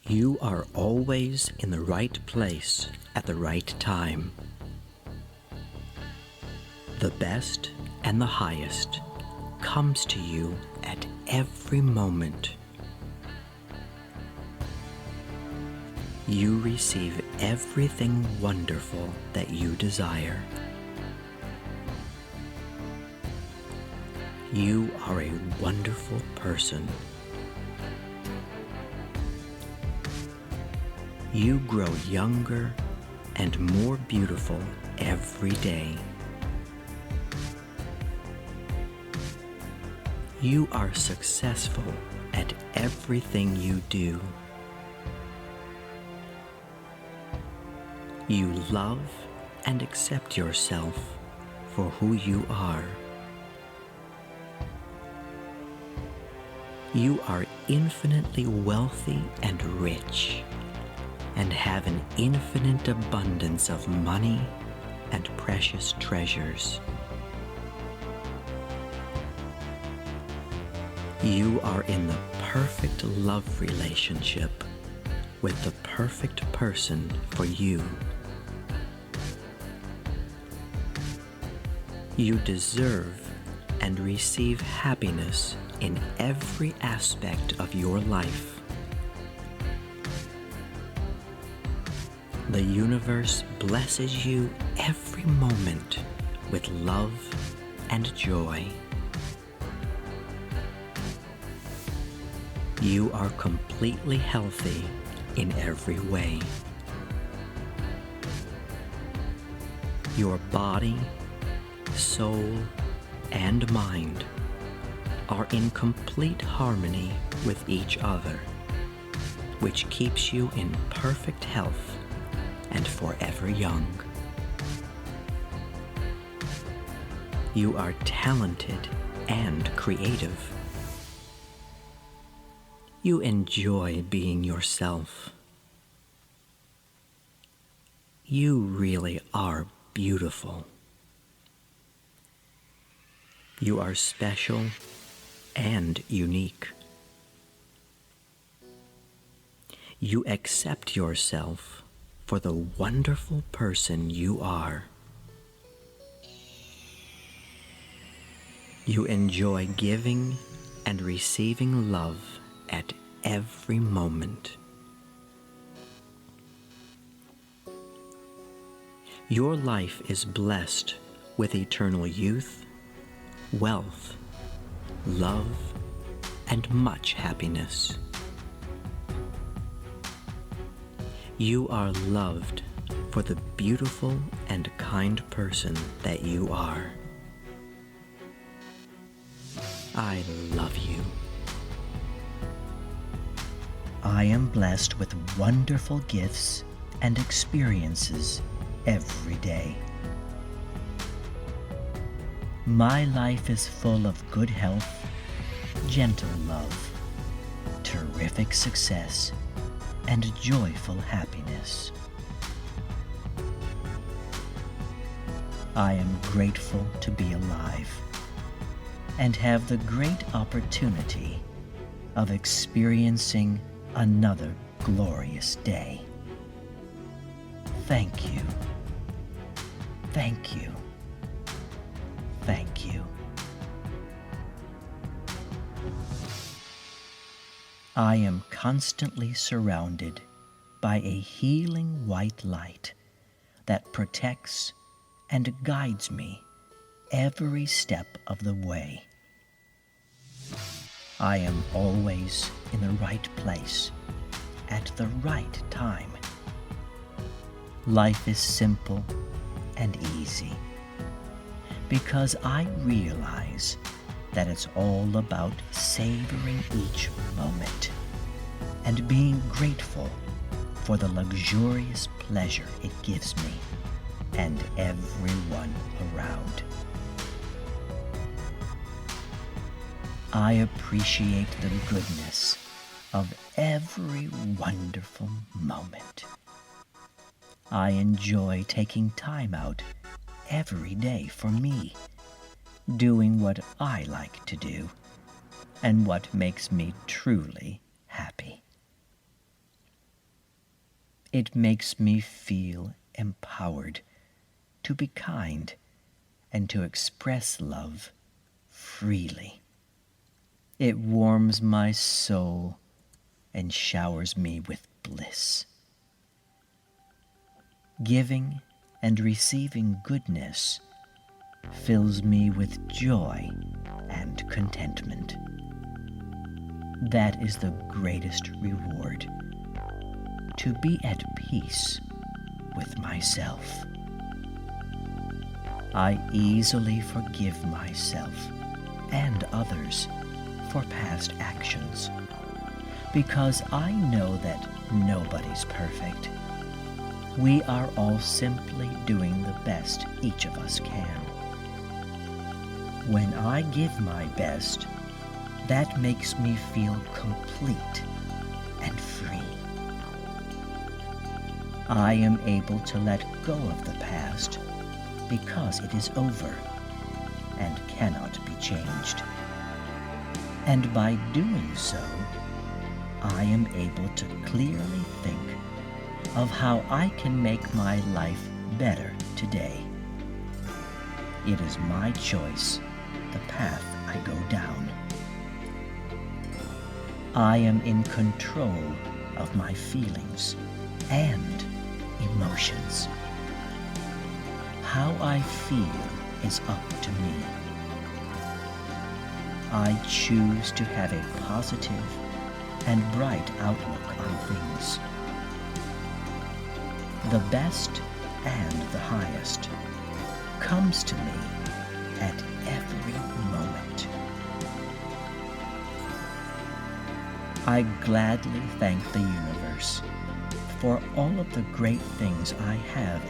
You are always in the right place at the right time. The best and the highest comes to you at every moment. You receive everything wonderful that you desire. You are a wonderful person. You grow younger and more beautiful every day. You are successful at everything you do. You love and accept yourself for who you are. You are infinitely wealthy and rich, and have an infinite abundance of money and precious treasures. You are in the perfect love relationship with the perfect person for you. You deserve and receive happiness in every aspect of your life. The universe blesses you every moment with love and joy. You are completely healthy in every way. Your body, soul, and mind are in complete harmony with each other, which keeps you in perfect health and forever young. You are talented and creative. You enjoy being yourself. You really are beautiful. You are special and unique. You accept yourself for the wonderful person you are. You enjoy giving and receiving love at every moment. Your life is blessed with eternal youth, wealth, love, and much happiness. You are loved for the beautiful and kind person that you are. I love you. I am blessed with wonderful gifts and experiences every day. My life is full of good health, gentle love, terrific success, and joyful happiness. I am grateful to be alive and have the great opportunity of experiencing another glorious day. Thank you. Thank you. Thank you. I am constantly surrounded by a healing white light that protects and guides me every step of the way. I am always in the right place at the right time. Life is simple and easy because I realize that it's all about savoring each moment and being grateful for the luxurious pleasure it gives me and everyone around. I appreciate the goodness of every wonderful moment. I enjoy taking time out every day for me, doing what I like to do and what makes me truly happy. It makes me feel empowered to be kind and to express love freely. It warms my soul and showers me with bliss. Giving and receiving goodness fills me with joy and contentment. That is the greatest reward, to be at peace with myself. I easily forgive myself and others for past actions, because I know that nobody's perfect. We are all simply doing the best each of us can. When I give my best, that makes me feel complete and free. I am able to let go of the past because it is over and cannot be changed. And by doing so, I am able to clearly think of how I can make my life better today. It is my choice, the path I go down. I am in control of my feelings and emotions. How I feel is up to me. I choose to have a positive and bright outlook on things. The best and the highest comes to me at every moment. I gladly thank the universe for all of the great things I have